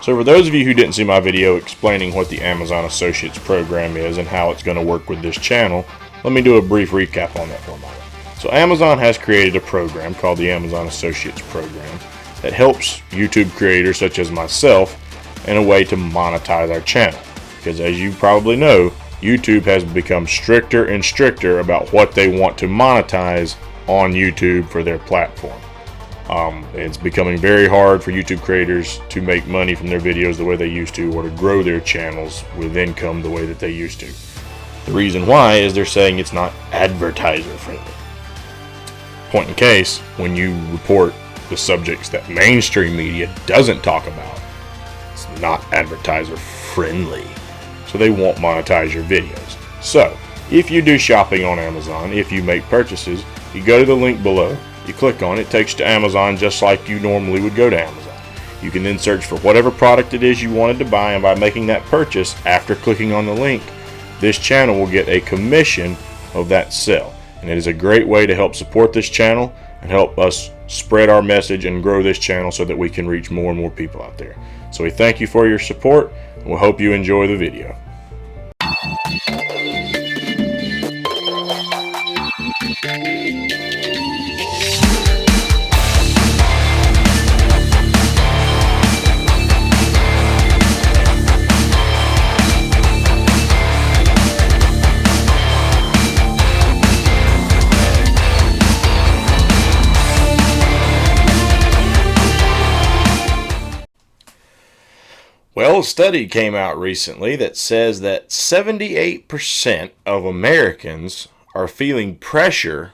So for those of you who didn't see my video explaining what the Amazon Associates program is and how it's going to work with this channel, let me do a brief recap on that for a moment. So Amazon has created a program called the Amazon Associates program that helps YouTube creators such as myself in a way to monetize our channel. Because as you probably know, YouTube has become stricter and stricter about what they want to monetize on YouTube for their platform. It's becoming very hard for YouTube creators to make money from their videos the way they used to, or to grow their channels with income the way that they used to. The reason why is they're saying it's not advertiser friendly. Point in case, when you report the subjects that mainstream media doesn't talk about, it's not advertiser friendly. So they won't monetize your videos. So if you do shopping on Amazon, if you make purchases, you go to the link below, you click on it, it takes you to Amazon just like you normally would go to Amazon. You can then search for whatever product it is you wanted to buy, and by making that purchase after clicking on the link, this channel will get a commission of that sale. And it is a great way to help support this channel and help us spread our message and grow this channel so that we can reach more and more people out there. So we thank you for your support, and we hope you enjoy the video. Well, a study came out recently that says that 78% of Americans are feeling pressure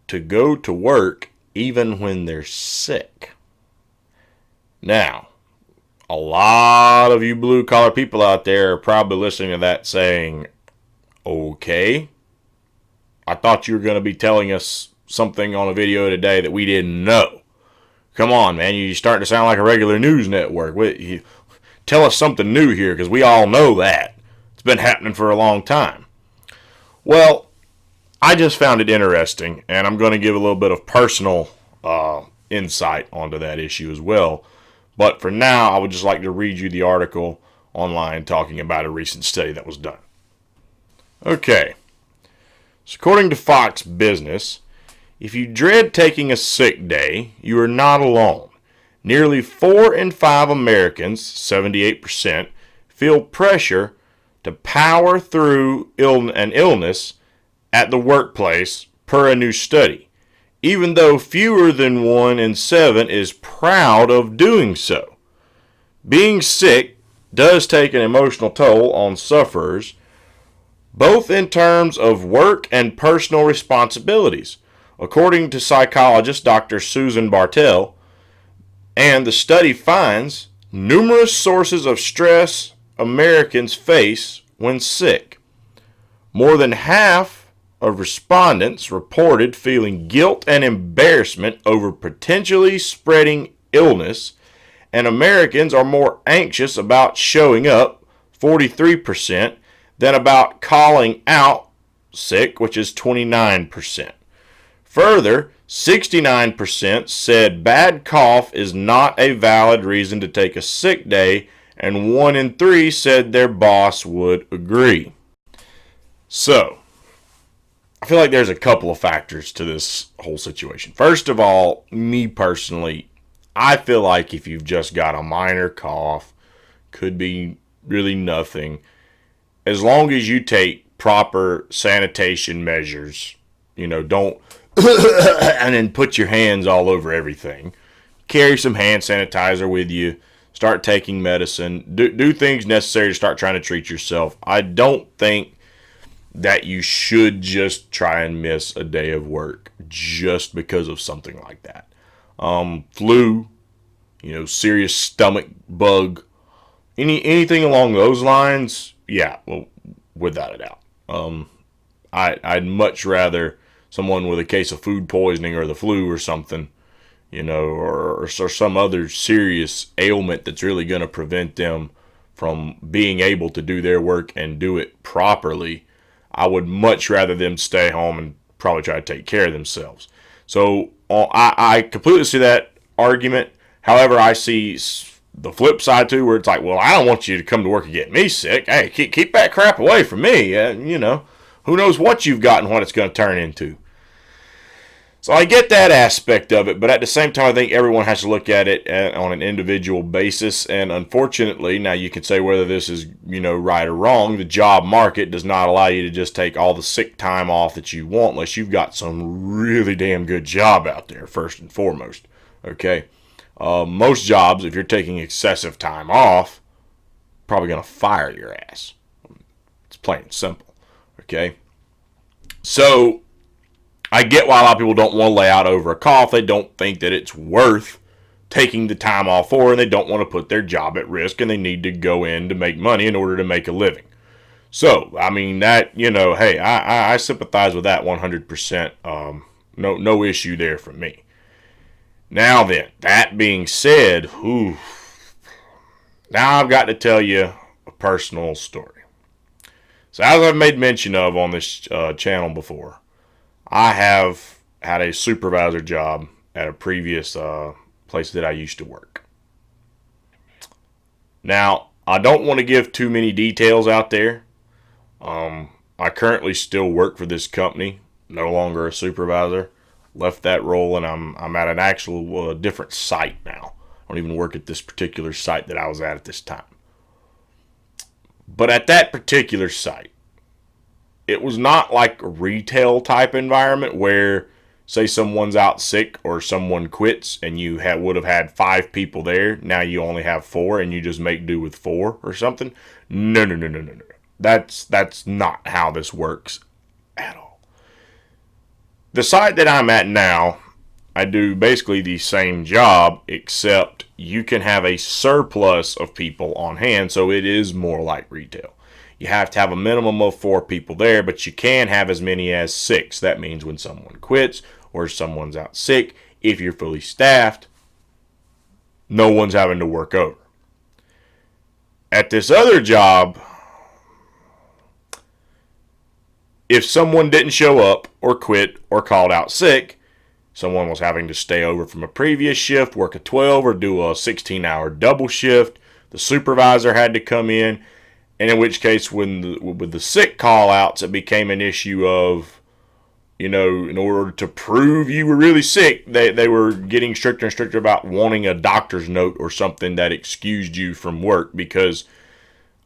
to go to work even when they're sick. Now, a lot of you blue-collar people out there are probably listening to that saying, okay, I thought you were going to be telling us something on a video today that we didn't know. Come on, man, you're starting to sound like a regular news network. Tell us something new here, because we all know that. It's been happening for a long time. Well, I just found it interesting, and I'm going to give a little bit of personal insight onto that issue as well. But for now, I would just like to read you the article online talking about a recent study that was done. Okay. So according to Fox Business, if you dread taking a sick day, you are not alone. Nearly 4 in 5 Americans, 78%, feel pressure to power through an illness at the workplace, per a new study, even though fewer than 1 in 7 is proud of doing so. Being sick does take an emotional toll on sufferers, both in terms of work and personal responsibilities. According to psychologist Dr. Susan Bartel, and the study finds numerous sources of stress Americans face when sick. More than half of respondents reported feeling guilt and embarrassment over potentially spreading illness, and Americans are more anxious about showing up, 43%, than about calling out sick, which is 29%. Further, 69% said bad cough is not a valid reason to take a sick day, and 1 in 3 said their boss would agree. So, I feel like there's a couple of factors to this whole situation. First of all, me personally, I feel like if you've just got a minor cough, could be really nothing, as long as you take proper sanitation measures, don't and then put your hands all over everything. Carry some hand sanitizer with you. Start taking medicine. Do things necessary to start trying to treat yourself. I don't think that you should just try and miss a day of work just because of something like that. Flu, serious stomach bug, anything along those lines, yeah, well, without a doubt. I'd much rather someone with a case of food poisoning or the flu or something, or some other serious ailment that's really going to prevent them from being able to do their work and do it properly. I would much rather them stay home and probably try to take care of themselves. So I completely see that argument. However, I see the flip side too, where it's like, well, I don't want you to come to work and get me sick. Hey, keep that crap away from me. Who knows what you've got and what it's going to turn into. So I get that aspect of it, but at the same time, I think everyone has to look at it on an individual basis. And unfortunately, now you can say whether this is, right or wrong, the job market does not allow you to just take all the sick time off that you want unless you've got some really damn good job out there, first and foremost. Okay? Most jobs, if you're taking excessive time off, probably going to fire your ass. It's plain and simple. Okay? So I get why a lot of people don't want to lay out over a cough. They don't think that it's worth taking the time off for, and they don't want to put their job at risk, and they need to go in to make money in order to make a living. So, I mean, that, hey, I sympathize with that 100%. No issue there for me. Now then, that being said, now I've got to tell you a personal story. So as I've made mention of on this channel before, I have had a supervisor job at a previous place that I used to work. Now, I don't want to give too many details out there. I currently still work for this company, no longer a supervisor. Left that role, and I'm at an actual different site now. I don't even work at this particular site that I was at this time. But at that particular site, it was not like a retail type environment where, say, someone's out sick or someone quits and you would have had 5 people there. Now you only have 4 and you just make do with 4 or something. No. That's not how this works at all. The site that I'm at now, I do basically the same job, except you can have a surplus of people on hand, so it is more like retail. You have to have a minimum of 4 people there, but you can have as many as 6. That means when someone quits or someone's out sick, if you're fully staffed, no one's having to work over. At this other job, if someone didn't show up or quit or called out sick, someone was having to stay over from a previous shift, work a 12 or do a 16-hour double shift, the supervisor had to come in. And in which case, with the sick call-outs, it became an issue of, in order to prove you were really sick, they were getting stricter and stricter about wanting a doctor's note or something that excused you from work, because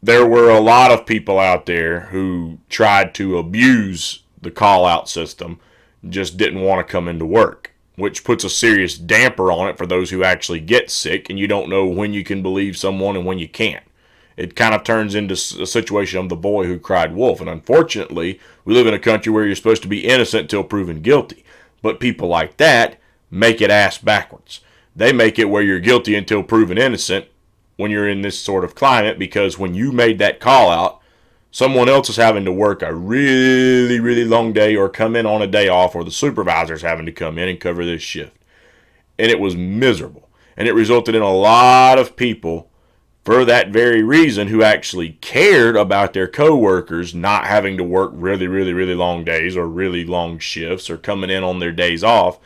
there were a lot of people out there who tried to abuse the call-out system, just didn't want to come into work, which puts a serious damper on it for those who actually get sick, and you don't know when you can believe someone and when you can't. It kind of turns into a situation of the boy who cried wolf. And unfortunately, we live in a country where you're supposed to be innocent until proven guilty. But people like that make it ass backwards. They make it where you're guilty until proven innocent when you're in this sort of climate, because when you made that call out, someone else is having to work a really, really long day or come in on a day off, or the supervisor's having to come in and cover this shift. And it was miserable. And it resulted in a lot of people, for that very reason, who actually cared about their coworkers not having to work really, really, really long days or really long shifts or coming in on their days off,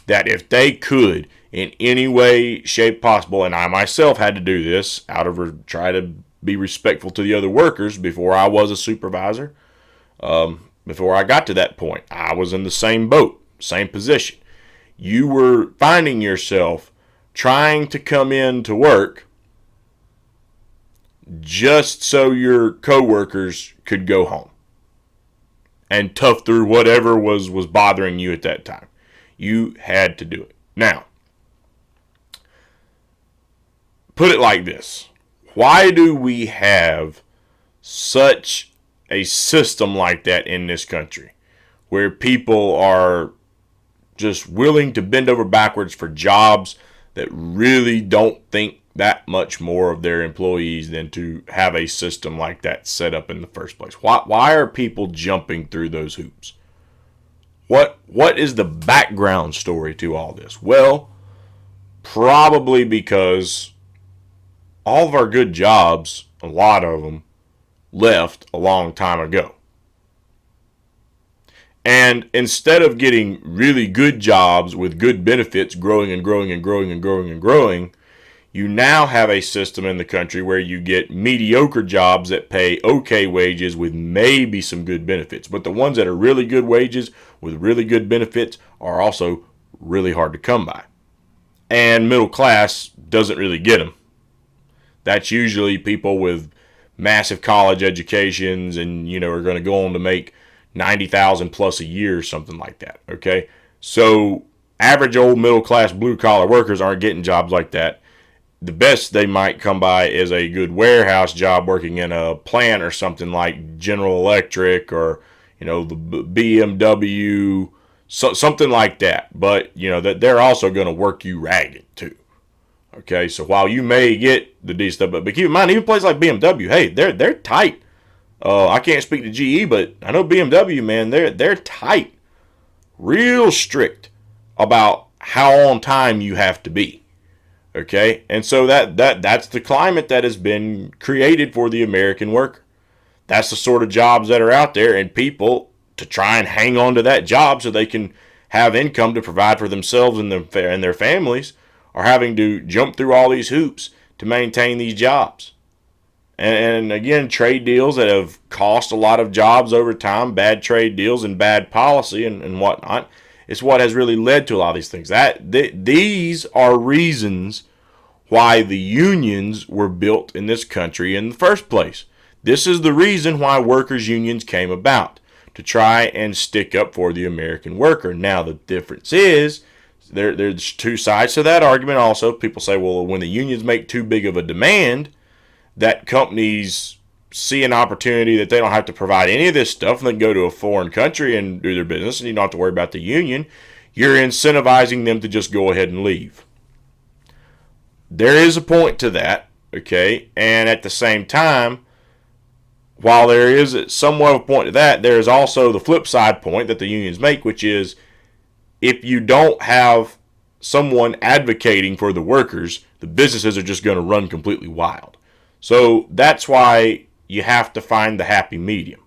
that if they could in any way, shape possible, and I myself had to do this try to be respectful to the other workers before I was a supervisor. Before I got to that point, I was in the same boat, same position. You were finding yourself trying to come in to work just so your coworkers could go home and tough through whatever was bothering you at that time. You had to do it. Now, put it like this. Why do we have such a system like that in this country, where people are just willing to bend over backwards for jobs that really don't think that much more of their employees than to have a system like that set up in the first place? Why are people jumping through those hoops? What is the background story to all this? Well, probably because all of our good jobs, a lot of them, left a long time ago. And instead of getting really good jobs with good benefits growing and growing and growing and growing and growing, you now have a system in the country where you get mediocre jobs that pay okay wages with maybe some good benefits. But the ones that are really good wages with really good benefits are also really hard to come by. And middle class doesn't really get them. That's usually people with massive college educations and, are going to go on to make $90,000 plus a year or something like that. Okay. So average old middle class blue collar workers aren't getting jobs like that. The best they might come by is a good warehouse job working in a plant or something like General Electric or, the BMW, something like that. But, that they're also going to work you ragged too. Okay, so while you may get the D stuff, but keep in mind, even places like BMW, hey, they're tight. I can't speak to GE, but I know BMW, man, they're tight, real strict about how on time you have to be. Okay, and so that's the climate that has been created for the American worker. That's the sort of jobs that are out there, and people to try and hang on to that job so they can have income to provide for themselves and their families are having to jump through all these hoops to maintain these jobs. And again, trade deals that have cost a lot of jobs over time, bad trade deals and bad policy and whatnot, is what has really led to a lot of these things. These are reasons why the unions were built in this country in the first place. This is the reason why workers' unions came about, to try and stick up for the American worker. Now, the difference is, there's two sides to that argument also. People say, well, when the unions make too big of a demand, that companies see an opportunity that they don't have to provide any of this stuff and they can go to a foreign country and do their business and you don't have to worry about the union. You're incentivizing them to just go ahead and leave. There is a point to that, okay? And at the same time, while there is somewhat of a point to that, there is also the flip side point that the unions make, which is, if you don't have someone advocating for the workers, the businesses are just going to run completely wild. So that's why you have to find the happy medium.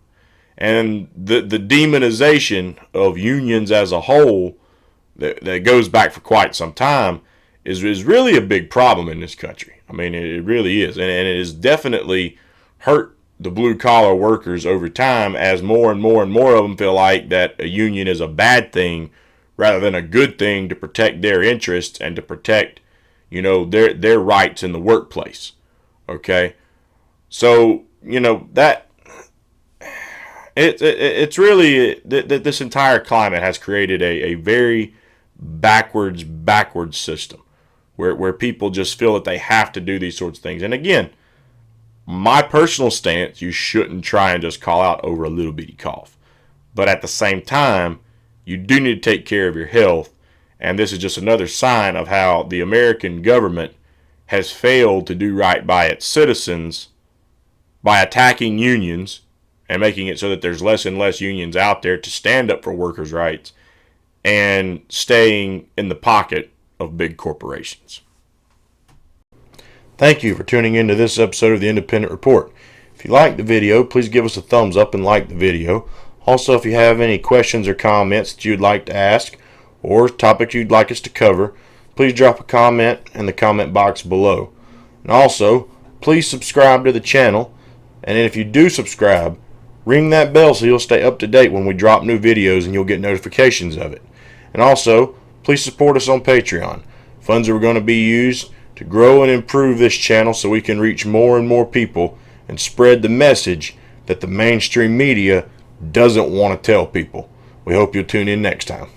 And the demonization of unions as a whole that goes back for quite some time is really a big problem in this country. I mean, it really is. And it has definitely hurt the blue collar workers over time, as more and more and more of them feel like that a union is a bad thing rather than a good thing to protect their interests and to protect, their rights in the workplace. Okay, so that it's really that this entire climate has created a very backwards system where people just feel that they have to do these sorts of things. And again, my personal stance: you shouldn't try and just call out over a little bitty cough, but at the same time, you do need to take care of your health, and this is just another sign of how the American government has failed to do right by its citizens by attacking unions and making it so that there's less and less unions out there to stand up for workers' rights and staying in the pocket of big corporations. Thank you for tuning into this episode of the Independent Report. If you liked the video, please give us a thumbs up and like the video. Also, if you have any questions or comments that you'd like to ask or topics you'd like us to cover, please drop a comment in the comment box below. And also, please subscribe to the channel. And if you do subscribe, ring that bell so you'll stay up to date when we drop new videos and you'll get notifications of it. And also, please support us on Patreon. Funds are going to be used to grow and improve this channel so we can reach more and more people and spread the message that the mainstream media doesn't want to tell people. We hope you'll tune in next time.